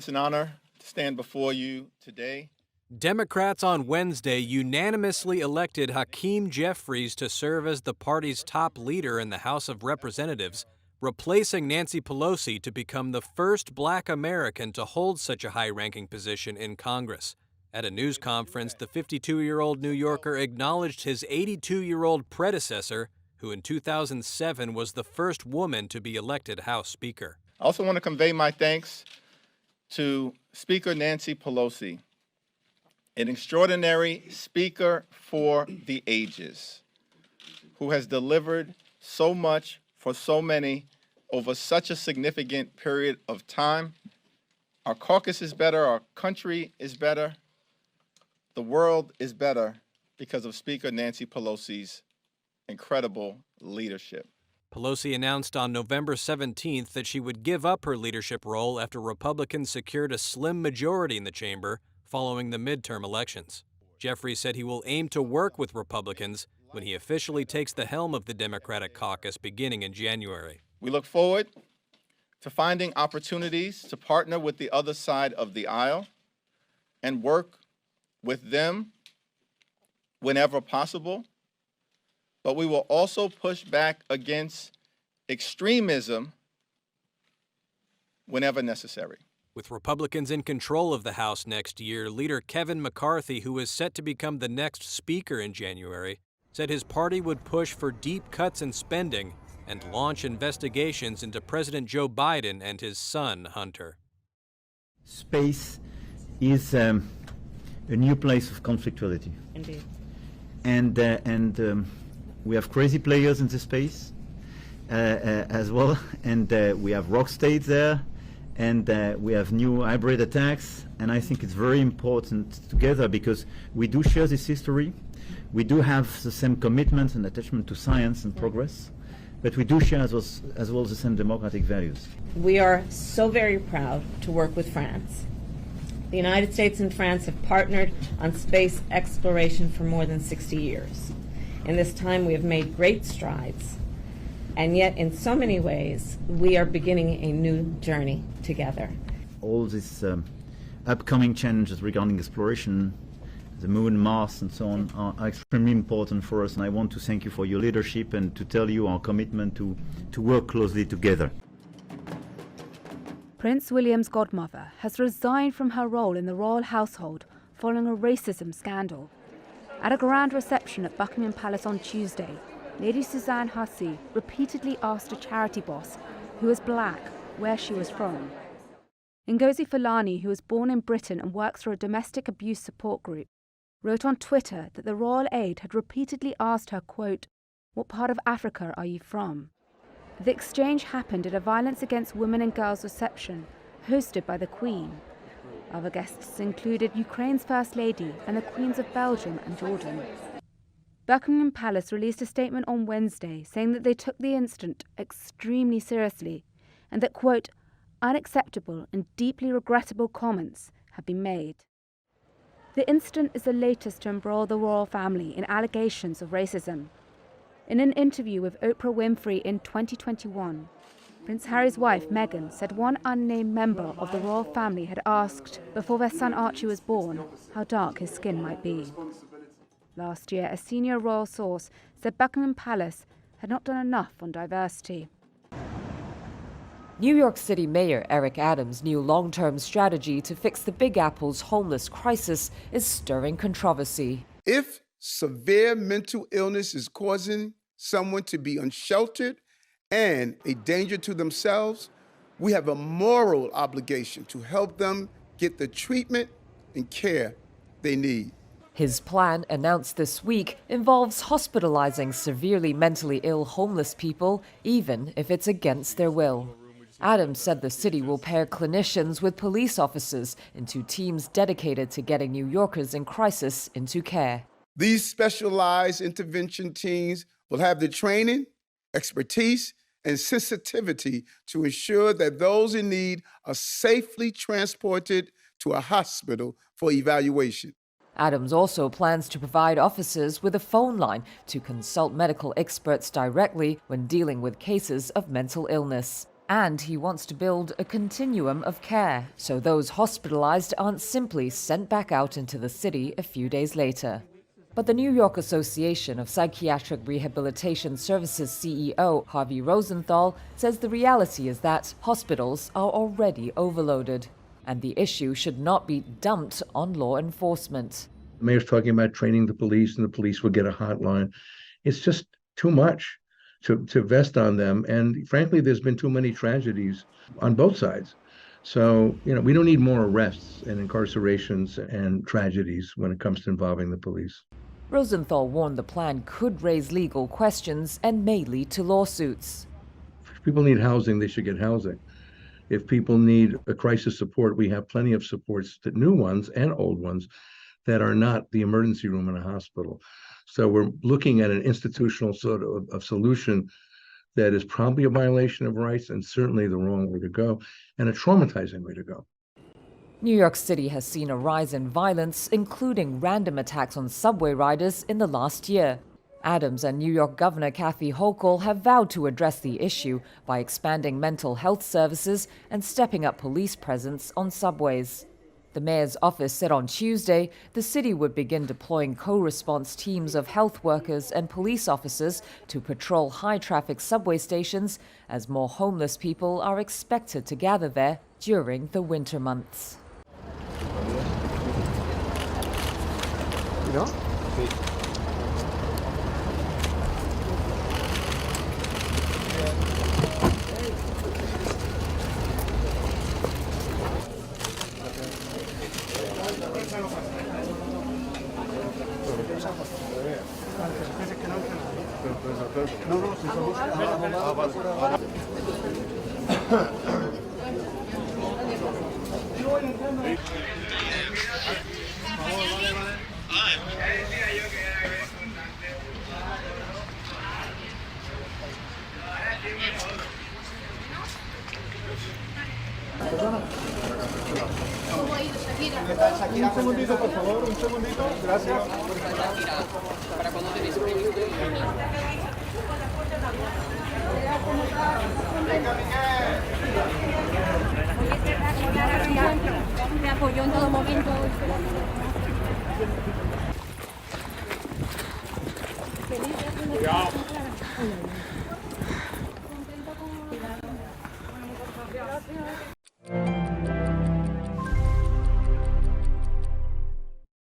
It's an honor to stand before you today. Democrats on Wednesday unanimously elected Hakeem Jeffries to serve as the party's top leader in the House of Representatives, replacing Nancy Pelosi to become the first Black American to hold such a high-ranking position in Congress. At a news conference, the 52-year-old New Yorker acknowledged his 82-year-old predecessor, who in 2007 was the first woman to be elected House Speaker. I also want to convey my thanks to Speaker Nancy Pelosi, an extraordinary speaker for the ages, who has delivered so much for so many over such a significant period of time. Our caucus is better, our country is better, the world is better because of Speaker Nancy Pelosi's incredible leadership. Pelosi announced on November 17th that she would give up her leadership role after Republicans secured a slim majority in the chamber following the midterm elections. Jeffries said he will aim to work with Republicans when he officially takes the helm of the Democratic caucus beginning in January. We look forward to finding opportunities to partner with the other side of the aisle and work with them whenever possible. But we will also push back against extremism whenever necessary. With Republicans in control of the House next year, leader Kevin McCarthy, who is set to become the next Speaker in January, said his party would push for deep cuts in spending and launch investigations into President Joe Biden and his son, Hunter. Space is a new place of conflictuality. Indeed. And we have crazy players in the space as well, and we have rock states there, and we have new hybrid attacks, and I think it's very important together because we do share this history, we do have the same commitment and attachment to science and progress, but we do share as well the same democratic values. We are so very proud to work with France. The United States and France have partnered on space exploration for more than 60 years. In this time, we have made great strides, and yet in so many ways, we are beginning a new journey together. All these upcoming challenges regarding exploration, the moon, Mars, and so on, are extremely important for us, and I want to thank you for your leadership and to tell you our commitment to work closely together. Prince William's godmother has resigned from her role in the royal household following a racism scandal. At a grand reception at Buckingham Palace on Tuesday, Lady Suzanne Hussey repeatedly asked a charity boss, who is black, where she was from. Ngozi Fulani, who was born in Britain and works for a domestic abuse support group, wrote on Twitter that the royal aide had repeatedly asked her, quote, "What part of Africa are you from?" The exchange happened at a Violence Against Women and Girls reception hosted by the Queen. Other guests included Ukraine's First Lady and the Queens of Belgium and Jordan. Buckingham Palace released a statement on Wednesday saying that they took the incident extremely seriously and that, quote, "unacceptable and deeply regrettable comments have been made." The incident is the latest to embroil the royal family in allegations of racism. In an interview with Oprah Winfrey in 2021, Prince Harry's wife, Meghan, said one unnamed member of the royal family had asked, before their son Archie was born, how dark his skin might be. Last year, a senior royal source said Buckingham Palace had not done enough on diversity. New York City Mayor Eric Adams' new long-term strategy to fix the Big Apple's homeless crisis is stirring controversy. If severe mental illness is causing someone to be unsheltered and a danger to themselves, we have a moral obligation to help them get the treatment and care they need. His plan, announced this week, involves hospitalizing severely mentally ill homeless people, even if it's against their will. Adams said the city will pair clinicians with police officers into teams dedicated to getting New Yorkers in crisis into care. These specialized intervention teams will have the training, expertise, and sensitivity to ensure that those in need are safely transported to a hospital for evaluation. Adams also plans to provide officers with a phone line to consult medical experts directly when dealing with cases of mental illness. And he wants to build a continuum of care, so those hospitalized aren't simply sent back out into the city a few days later. But the New York Association of Psychiatric Rehabilitation Services CEO Harvey Rosenthal says the reality is that hospitals are already overloaded, and the issue should not be dumped on law enforcement. The mayor's talking about training the police, and the police will get a hotline. It's just too much to vest on them. And frankly, there's been too many tragedies on both sides. So, we don't need more arrests and incarcerations and tragedies when it comes to involving the police. Rosenthal warned the plan could raise legal questions and may lead to lawsuits. If people need housing, they should get housing. If people need a crisis support, we have plenty of supports, new ones and old ones, that are not the emergency room in a hospital. So we're looking at an institutional sort of solution that is probably a violation of rights and certainly the wrong way to go and a traumatizing way to go. New York City has seen a rise in violence, including random attacks on subway riders in the last year. Adams and New York Governor Kathy Hochul have vowed to address the issue by expanding mental health services and stepping up police presence on subways. The mayor's office said on Tuesday the city would begin deploying co-response teams of health workers and police officers to patrol high-traffic subway stations as more homeless people are expected to gather there during the winter months. Un segundito, por favor, un segundito. Gracias. Me apoyó en todo momento. Cuidado.